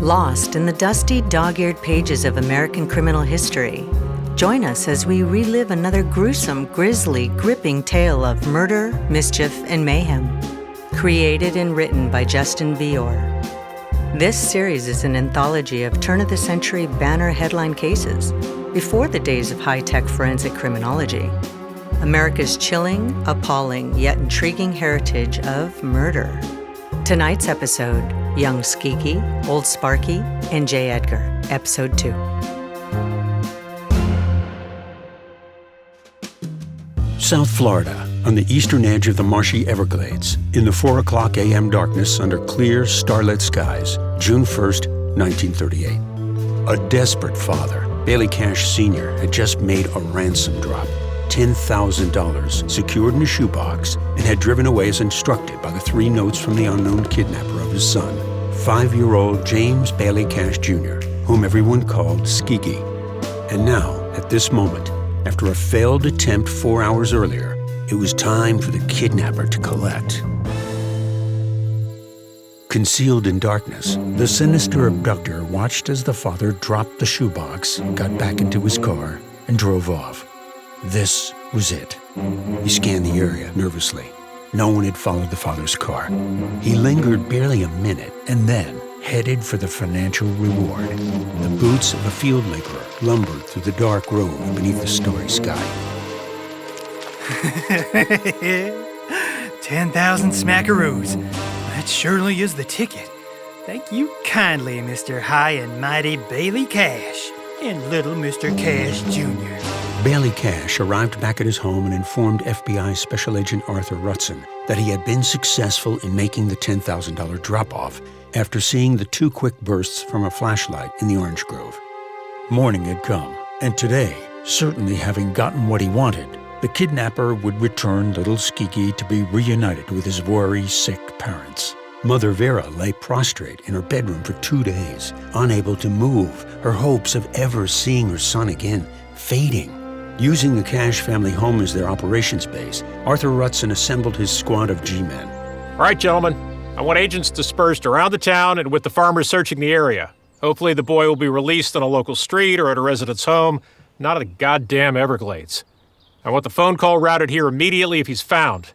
Lost in the dusty, dog-eared pages of American criminal history. Join us as we relive another gruesome, grisly, gripping tale of murder, mischief, and mayhem. Created and written by Justin Vior. This series is an anthology of turn-of-the-century banner headline cases before the days of high-tech forensic criminology. America's chilling, appalling, yet intriguing heritage of murder. Tonight's episode, Young Skeegie, Old Sparky, and J. Edgar, Episode 2. South Florida, on the eastern edge of the marshy Everglades, in the 4 o'clock a.m. darkness under clear, starlit skies, June 1st, 1938. A desperate father, Bailey Cash Sr., had just made a ransom drop, $10,000 secured in a shoebox, and had driven away as instructed by the 3 notes from the unknown kidnapper of his son, 5-year-old James Bailey Cash Jr., whom everyone called Skeegie. And now, at this moment, after a failed attempt 4 hours earlier, it was time for the kidnapper to collect. Concealed in darkness, the sinister abductor watched as the father dropped the shoebox, got back into his car, and drove off. This was it. He scanned the area nervously. No one had followed the father's car. He lingered barely a minute and then headed for the financial reward. The boots of a field laborer lumbered through the dark road beneath the starry sky. 10,000 smackaroos. That surely is the ticket. Thank you kindly, Mr. High and Mighty Bailey Cash and little Mr. Cash Jr. Bailey Cash arrived back at his home and informed FBI Special Agent Arthur Rutson that he had been successful in making the $10,000 drop-off after seeing the 2 quick bursts from a flashlight in the orange grove. Morning had come, and today, certainly having gotten what he wanted, the kidnapper would return little Skeegie to be reunited with his worry-sick parents. Mother Vera lay prostrate in her bedroom for 2 days, unable to move, her hopes of ever seeing her son again fading. Using the Cash family home as their operations base, Arthur Rutson assembled his squad of G-men. All right, gentlemen. I want agents dispersed around the town and with the farmers searching the area. Hopefully the boy will be released on a local street or at a resident's home, not at the goddamn Everglades. I want the phone call routed here immediately if he's found.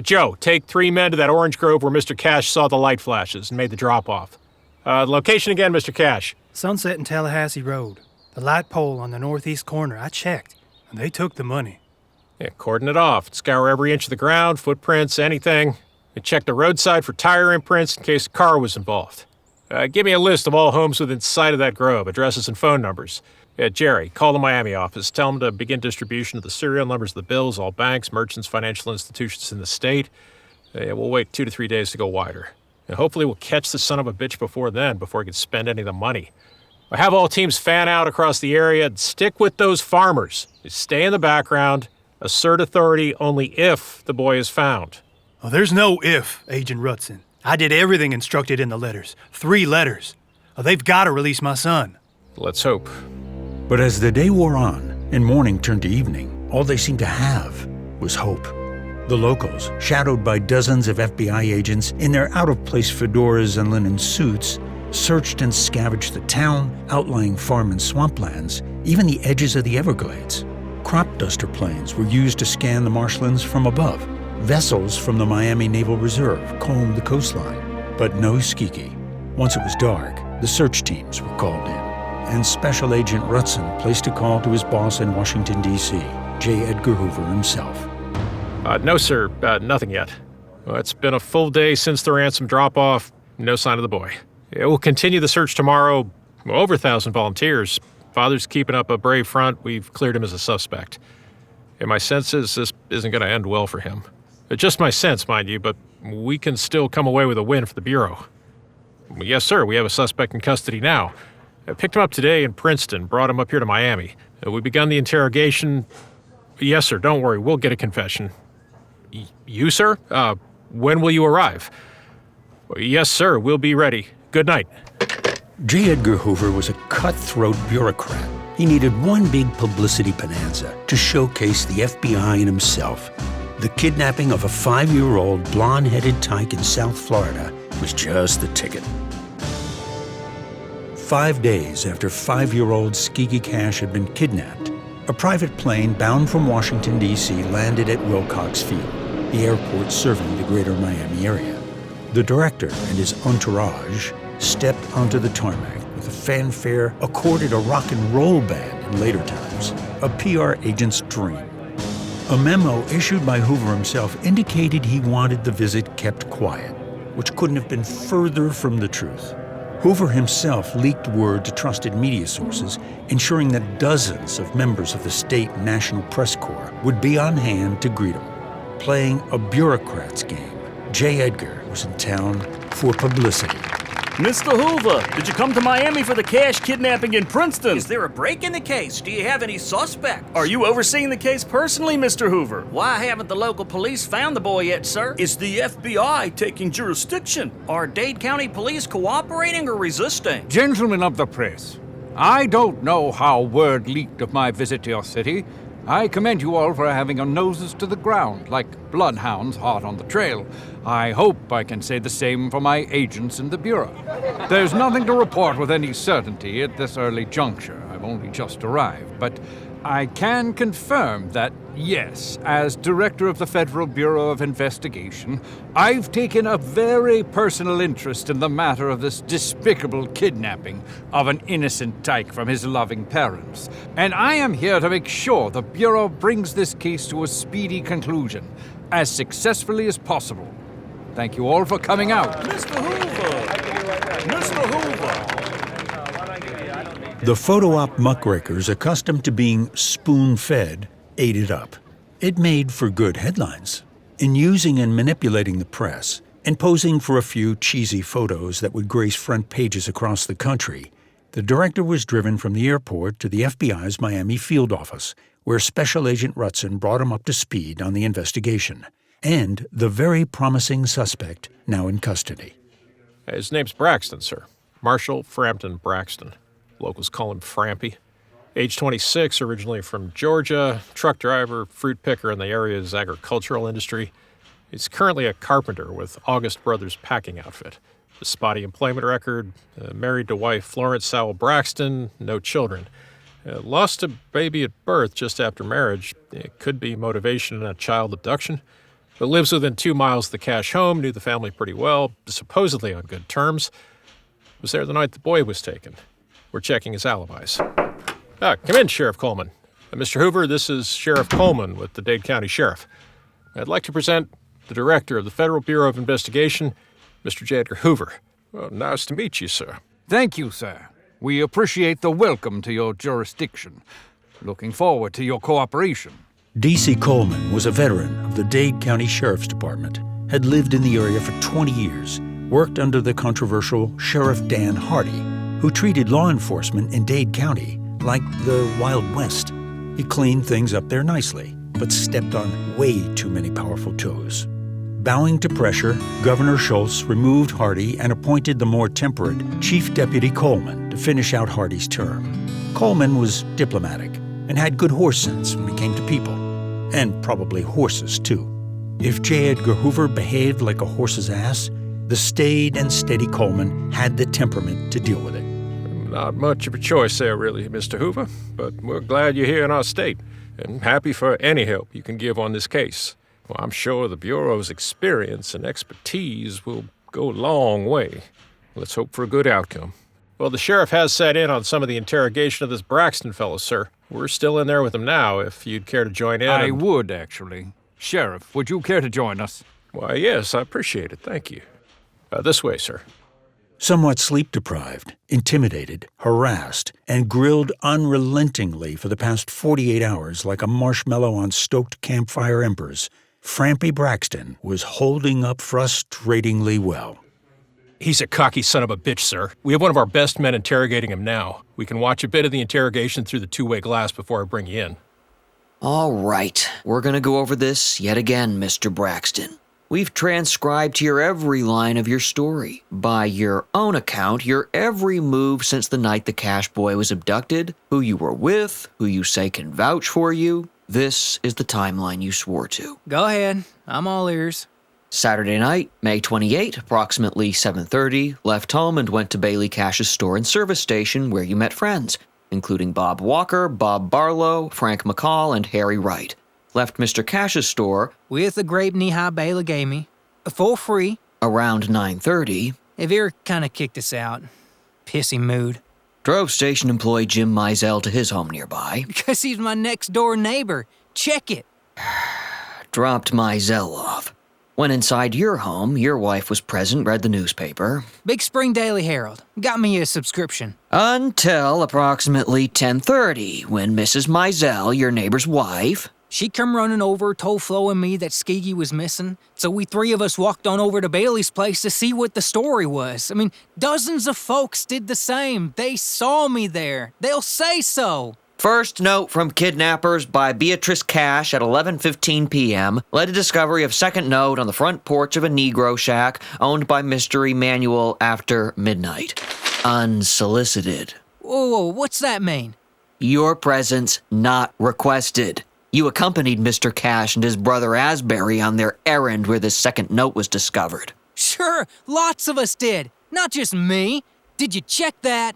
Joe, take 3 men to that orange grove where Mr. Cash saw the light flashes and made the drop-off. Location again, Mr. Cash. Sunset and Tallahassee Road. The light pole on the northeast corner. I checked, and they took the money. Yeah, cordon it off. Scour every inch of the ground, footprints, anything. And check the roadside for tire imprints in case a car was involved. Give me a list of all homes within sight of that grove, addresses and phone numbers. Jerry, call the Miami office. Tell them to begin distribution of the serial numbers of the bills, all banks, merchants, financial institutions in the state. We'll wait 2 to 3 days to go wider. And hopefully we'll catch the son of a bitch before he can spend any of the money. I have all teams fan out across the area and stick with those farmers. Stay in the background, assert authority only if the boy is found. Oh, there's no if, Agent Rutson. I did everything instructed in the letters. 3 letters. They've got to release my son. Let's hope. But as the day wore on and morning turned to evening, all they seemed to have was hope. The locals, shadowed by dozens of FBI agents in their out-of-place fedoras and linen suits, searched and scavenged the town, outlying farm and swamplands, even the edges of the Everglades. Crop duster planes were used to scan the marshlands from above. Vessels from the Miami Naval Reserve combed the coastline, but no Skeegie. Once it was dark, the search teams were called in, and Special Agent Rutson placed a call to his boss in Washington, D.C., J. Edgar Hoover himself. No, sir, nothing yet. It's been a full day since the ransom drop-off. No sign of the boy. We'll continue the search tomorrow. Over 1,000 volunteers. Father's keeping up a brave front. We've cleared him as a suspect. And my sense is this isn't going to end well for him. Just my sense, mind you, but we can still come away with a win for the Bureau. Yes, sir, we have a suspect in custody now. I picked him up today in Princeton, brought him up here to Miami. We've begun the interrogation. Yes, sir, don't worry, we'll get a confession. You, sir? When will you arrive? Yes, sir, we'll be ready. Good night. J. Edgar Hoover was a cutthroat bureaucrat. He needed one big publicity bonanza to showcase the FBI and himself. The kidnapping of a 5-year-old blonde-headed tyke in South Florida was just the ticket. 5 days after 5-year-old Skeegie Cash had been kidnapped, a private plane bound from Washington, D.C. landed at Wilcox Field, the airport serving the greater Miami area. The director and his entourage stepped onto the tarmac with a fanfare accorded a rock and roll band in later times, a PR agent's dream. A memo issued by Hoover himself indicated he wanted the visit kept quiet, which couldn't have been further from the truth. Hoover himself leaked word to trusted media sources, ensuring that dozens of members of the state National Press Corps would be on hand to greet him. Playing a bureaucrat's game, J. Edgar was in town for publicity. Mr. Hoover, did you come to Miami for the Cash kidnapping in Princeton? Is there a break in the case? Do you have any suspects? Are you overseeing the case personally, Mr. Hoover? Why haven't the local police found the boy yet, sir? Is the FBI taking jurisdiction? Are Dade County police cooperating or resisting? Gentlemen of the press, I don't know how word leaked of my visit to your city. I commend you all for having your noses to the ground, like bloodhounds hot on the trail. I hope I can say the same for my agents in the Bureau. There's nothing to report with any certainty at this early juncture. I've only just arrived, but I can confirm that, yes, as Director of the Federal Bureau of Investigation, I've taken a very personal interest in the matter of this despicable kidnapping of an innocent tyke from his loving parents. And I am here to make sure the Bureau brings this case to a speedy conclusion, as successfully as possible. Thank you all for coming out. Mr. Hoover! Mr. Hoover! The photo op muckrakers, accustomed to being spoon-fed, ate it up. It made for good headlines. In using and manipulating the press, and posing for a few cheesy photos that would grace front pages across the country, the director was driven from the airport to the FBI's Miami field office, where Special Agent Rutson brought him up to speed on the investigation, and the very promising suspect now in custody. His name's Braxton, sir. Marshall Frampton Braxton. Locals call him Frampy. Age 26, originally from Georgia, truck driver, fruit picker in the area's agricultural industry. He's currently a carpenter with August Brothers packing outfit. A spotty employment record, married to wife Florence Sowell Braxton, no children. Lost a baby at birth just after marriage. It could be motivation in a child abduction. But lives within 2 miles of the Cash home, knew the family pretty well, supposedly on good terms. Was there the night the boy was taken. We're checking his alibis. Come in, Sheriff Coleman. Mr. Hoover, this is Sheriff Coleman with the Dade County Sheriff. I'd like to present the Director of the Federal Bureau of Investigation, Mr. J. Edgar Hoover. Well, nice to meet you, sir. Thank you, sir. We appreciate the welcome to your jurisdiction. Looking forward to your cooperation. D.C. Coleman was a veteran of the Dade County Sheriff's Department, had lived in the area for 20 years, worked under the controversial Sheriff Dan Hardy, who treated law enforcement in Dade County like the Wild West. He cleaned things up there nicely, but stepped on way too many powerful toes. Bowing to pressure, Governor Schultz removed Hardy and appointed the more temperate Chief Deputy Coleman to finish out Hardy's term. Coleman was diplomatic and had good horse sense when it came to people, and probably horses, too. If J. Edgar Hoover behaved like a horse's ass, the staid and steady Coleman had the temperament to deal with it. Not much of a choice there, really, Mr. Hoover, but we're glad you're here in our state, and happy for any help you can give on this case. Well, I'm sure the Bureau's experience and expertise will go a long way. Let's hope for a good outcome. Well, the sheriff has sat in on some of the interrogation of this Braxton fellow, sir. We're still in there with him now, if you'd care to join in. I would, actually. Sheriff, would you care to join us? Why, yes, I appreciate it. Thank you. This way, sir. Somewhat sleep-deprived, intimidated, harassed, and grilled unrelentingly for the past 48 hours like a marshmallow on stoked campfire embers, Frampy Braxton was holding up frustratingly well. He's a cocky son of a bitch, sir. We have one of our best men interrogating him now. We can watch a bit of the interrogation through the two-way glass before I bring you in. All right, we're gonna go over this yet again, Mr. Braxton. We've transcribed here every line of your story. By your own account, your every move since the night the Cash boy was abducted, who you were with, who you say can vouch for you. This is the timeline you swore to. Go ahead. I'm all ears. Saturday night, May 28, approximately 7:30, left home and went to Bailey Cash's store and service station where you met friends, including Bob Walker, Bob Barlow, Frank McCall, and Harry Wright. Left Mr. Cash's store with a grape knee-high Bailey gave me, for free. Around 9:30. Veer kind of kicked us out. Pissy mood. Drove station employee Jim Mizell to his home nearby. Because he's my next-door neighbor. Check it. Dropped Mizell off. Went inside your home, your wife was present, read the newspaper. Big Spring Daily Herald. Got me a subscription. Until approximately 10:30, when Mrs. Mizell, your neighbor's wife... She come running over, told Flo and me that Skeegie was missing, so we three of us walked on over to Bailey's place to see what the story was. I mean, dozens of folks did the same. They saw me there. They'll say so. First note from kidnappers by Beatrice Cash at 11:15 p.m. led to discovery of second note on the front porch of a Negro shack owned by Mr. Emanuel after midnight. Unsolicited. Whoa, what's that mean? Your presence not requested. You accompanied Mr. Cash and his brother Asbury on their errand where this second note was discovered. Sure, lots of us did. Not just me. Did you check that?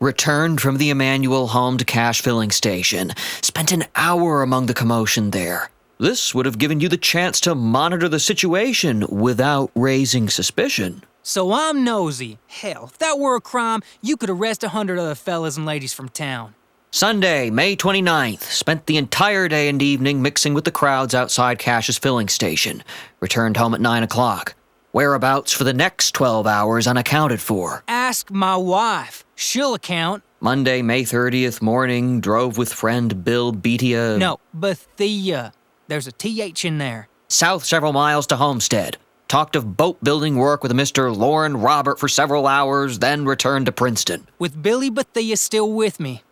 Returned from the Emanuel home to Cash filling station. Spent an hour among the commotion there. This would have given you the chance to monitor the situation without raising suspicion. So I'm nosy. Hell, if that were a crime, you could arrest 100 other fellas and ladies from town. Sunday, May 29th. Spent the entire day and evening mixing with the crowds outside Cash's filling station. Returned home at 9 o'clock. Whereabouts for the next 12 hours unaccounted for. Ask my wife. She'll account. Monday, May 30th morning, drove with friend Bill Beatia. No, Bethia. There's a TH in there. South several miles to Homestead. Talked of boat building work with a Mr. Lauren Robert for several hours, then returned to Princeton. With Billy Bethia still with me.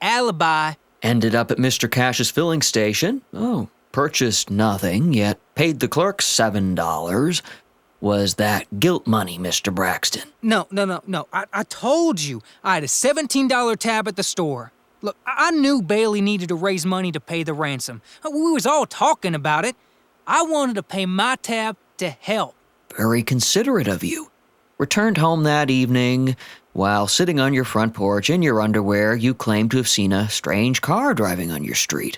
Alibi. Ended up at Mr. Cash's filling station. Oh, purchased nothing, yet paid the clerk $7. Was that guilt money, Mr. Braxton? No. I told you I had a $17 tab at the store. Look, I knew Bailey needed to raise money to pay the ransom. We was all talking about it. I wanted to pay my tab to help. Very considerate of you. Returned home that evening. While sitting on your front porch in your underwear, you claimed to have seen a strange car driving on your street.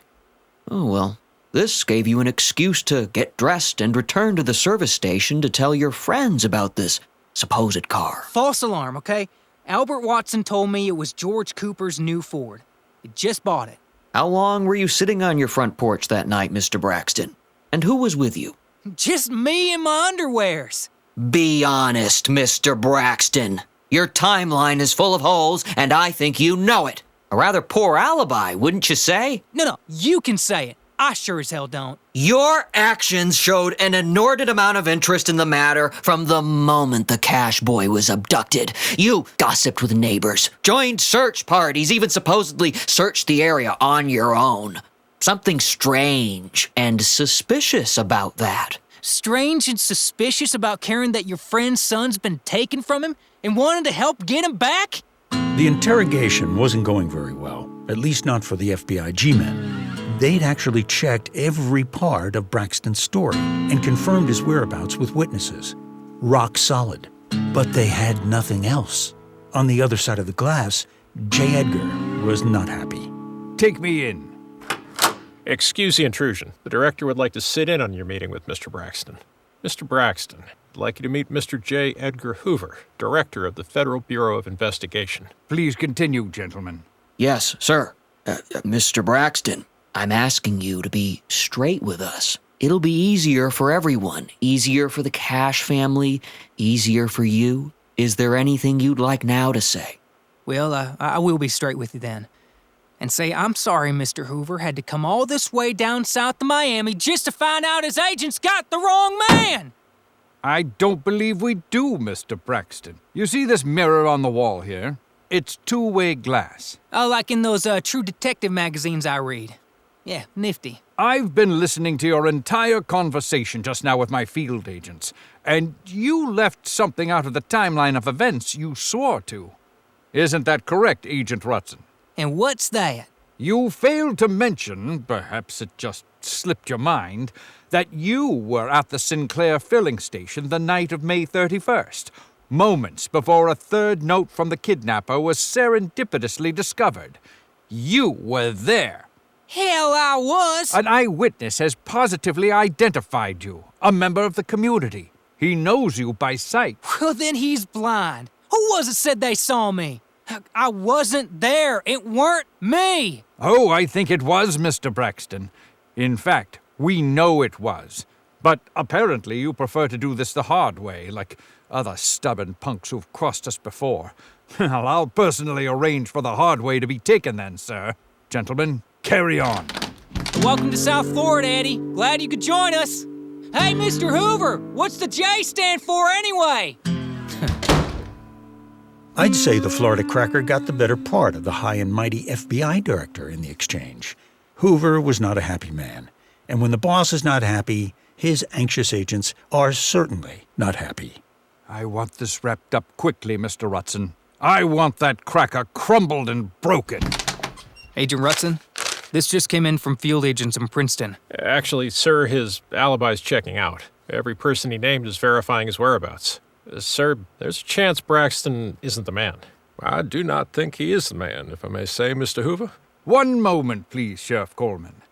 Oh, well, this gave you an excuse to get dressed and return to the service station to tell your friends about this supposed car. False alarm, okay? Albert Watson told me it was George Cooper's new Ford. He just bought it. How long were you sitting on your front porch that night, Mr. Braxton? And who was with you? Just me and my underwears. Be honest, Mr. Braxton. Your timeline is full of holes, and I think you know it. A rather poor alibi, wouldn't you say? No, you can say it. I sure as hell don't. Your actions showed an inordinate amount of interest in the matter from the moment the Cash boy was abducted. You gossiped with neighbors, joined search parties, even supposedly searched the area on your own. Something strange and suspicious about that. Strange and suspicious about caring that your friend's son's been taken from him and wanting to help get him back? The interrogation wasn't going very well, at least not for the FBI G-men. They'd actually checked every part of Braxton's story and confirmed his whereabouts with witnesses. Rock solid. But they had nothing else. On the other side of the glass, J. Edgar was not happy. Take me in. Excuse the intrusion. The director would like to sit in on your meeting with Mr. Braxton. Mr. Braxton, I'd like you to meet Mr. J. Edgar Hoover, director of the Federal Bureau of Investigation. Please continue, gentlemen. Yes, sir. Mr. Braxton, I'm asking you to be straight with us. It'll be easier for everyone. Easier for the Cash family. Easier for you. Is there anything you'd like now to say? Well, I will be straight with you then. And say I'm sorry Mr. Hoover had to come all this way down south to Miami just to find out his agents got the wrong man! I don't believe we do, Mr. Braxton. You see this mirror on the wall here? It's two-way glass. Oh, like in those True Detective magazines I read. Yeah, nifty. I've been listening to your entire conversation just now with my field agents, and you left something out of the timeline of events you swore to. Isn't that correct, Agent Rutson? And what's that? You failed to mention, perhaps it just slipped your mind, that you were at the Sinclair filling station the night of May 31st, moments before a third note from the kidnapper was serendipitously discovered. You were there. Hell, I was! An eyewitness has positively identified you, a member of the community. He knows you by sight. Well, then he's blind. Who was it said they saw me? I wasn't there. It weren't me. Oh, I think it was, Mr. Braxton. In fact, we know it was. But apparently you prefer to do this the hard way, like other stubborn punks who've crossed us before. Well, I'll personally arrange for the hard way to be taken then, sir. Gentlemen, carry on. Welcome to South Florida, Eddie. Glad you could join us. Hey, Mr. Hoover, what's the J stand for anyway? I'd say the Florida Cracker got the better part of the high and mighty FBI director in the exchange. Hoover was not a happy man, and when the boss is not happy, his anxious agents are certainly not happy. I want this wrapped up quickly, Mr. Rutson. I want that cracker crumbled and broken. Agent Rutson, this just came in from field agents in Princeton. Actually, sir, his alibi's checking out. Every person he named is verifying his whereabouts. Sir, there's a chance Braxton isn't the man. I do not think he is the man, if I may say, Mr. Hoover. One moment, please, Sheriff Coleman.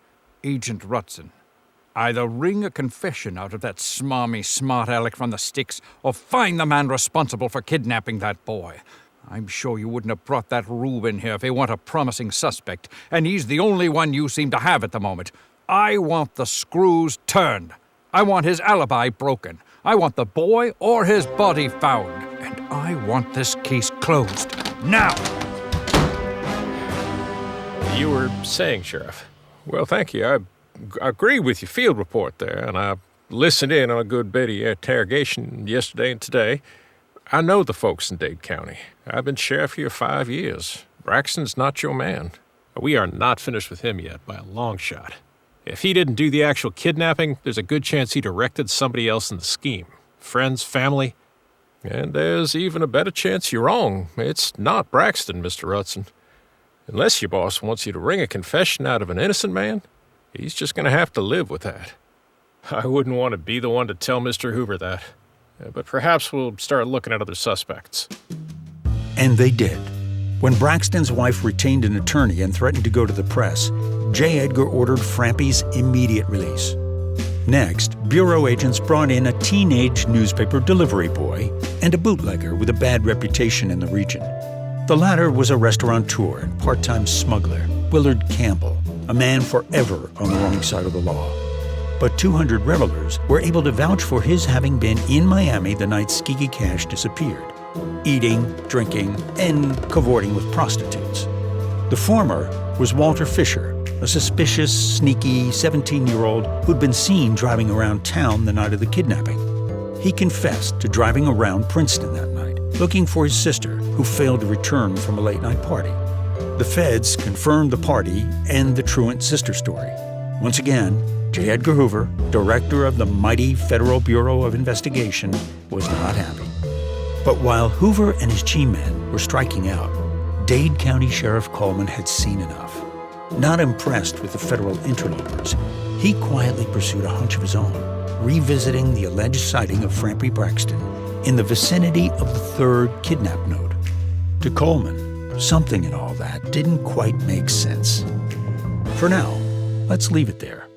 Agent Rutson, either wring a confession out of that smarmy smart aleck from the sticks, or find the man responsible for kidnapping that boy. I'm sure you wouldn't have brought that rube in here if he weren't a promising suspect, and he's the only one you seem to have at the moment. I want the screws turned. I want his alibi broken. I want the boy or his body found. And I want this case closed. Now! You were saying, Sheriff. Well, thank you. I agree with your field report there, and I listened in on a good bit of your interrogation yesterday and today. I know the folks in Dade County. I've been sheriff here 5 years. Braxton's not your man. We are not finished with him yet by a long shot. If he didn't do the actual kidnapping, there's a good chance he directed somebody else in the scheme. Friends, family. And there's even a better chance you're wrong. It's not Braxton, Mr. Rutson. Unless your boss wants you to wring a confession out of an innocent man, he's just going to have to live with that. I wouldn't want to be the one to tell Mr. Hoover that. But perhaps we'll start looking at other suspects. And they did. When Braxton's wife retained an attorney and threatened to go to the press, J. Edgar ordered Frampy's immediate release. Next, Bureau agents brought in a teenage newspaper delivery boy and a bootlegger with a bad reputation in the region. The latter was a restaurateur and part-time smuggler, Willard Campbell, a man forever on the wrong side of the law. But 200 revelers were able to vouch for his having been in Miami the night Skeegie Cash disappeared, eating, drinking, and cavorting with prostitutes. The former was Walter Fisher, a suspicious, sneaky 17-year-old who'd been seen driving around town the night of the kidnapping. He confessed to driving around Princeton that night, looking for his sister, who failed to return from a late-night party. The feds confirmed the party and the truant sister story. Once again, J. Edgar Hoover, director of the mighty Federal Bureau of Investigation, was not happy. But while Hoover and his G-men were striking out, Dade County Sheriff Coleman had seen enough. Not impressed with the federal interlopers, he quietly pursued a hunch of his own, revisiting the alleged sighting of Frampy Braxton in the vicinity of the third kidnap note. To Coleman, something in all that didn't quite make sense. For now, let's leave it there.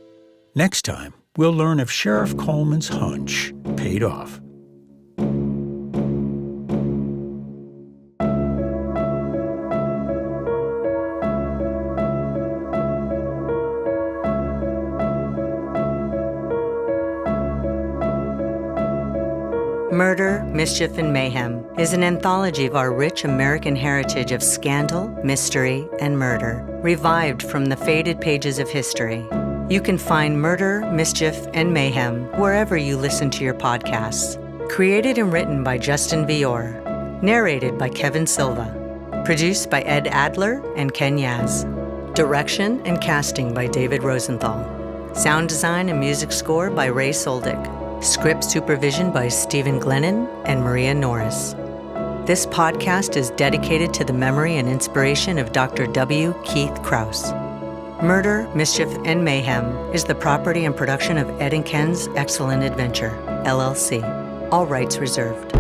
Next time, we'll learn if Sheriff Coleman's hunch paid off. Murder, Mischief, and Mayhem is an anthology of our rich American heritage of scandal, mystery, and murder, revived from the faded pages of history. You can find Murder, Mischief, and Mayhem wherever you listen to your podcasts. Created and written by Justin Vior. Narrated by Kevin Silva. Produced by Ed Adler and Ken Yaz. Direction and casting by David Rosenthal. Sound design and music score by Ray Soldick. Script supervision by Stephen Glennon and Maria Norris. This podcast is dedicated to the memory and inspiration of Dr. W. Keith Krause. Murder, Mischief, and Mayhem is the property and production of Ed and Ken's Excellent Adventure, LLC. All rights reserved.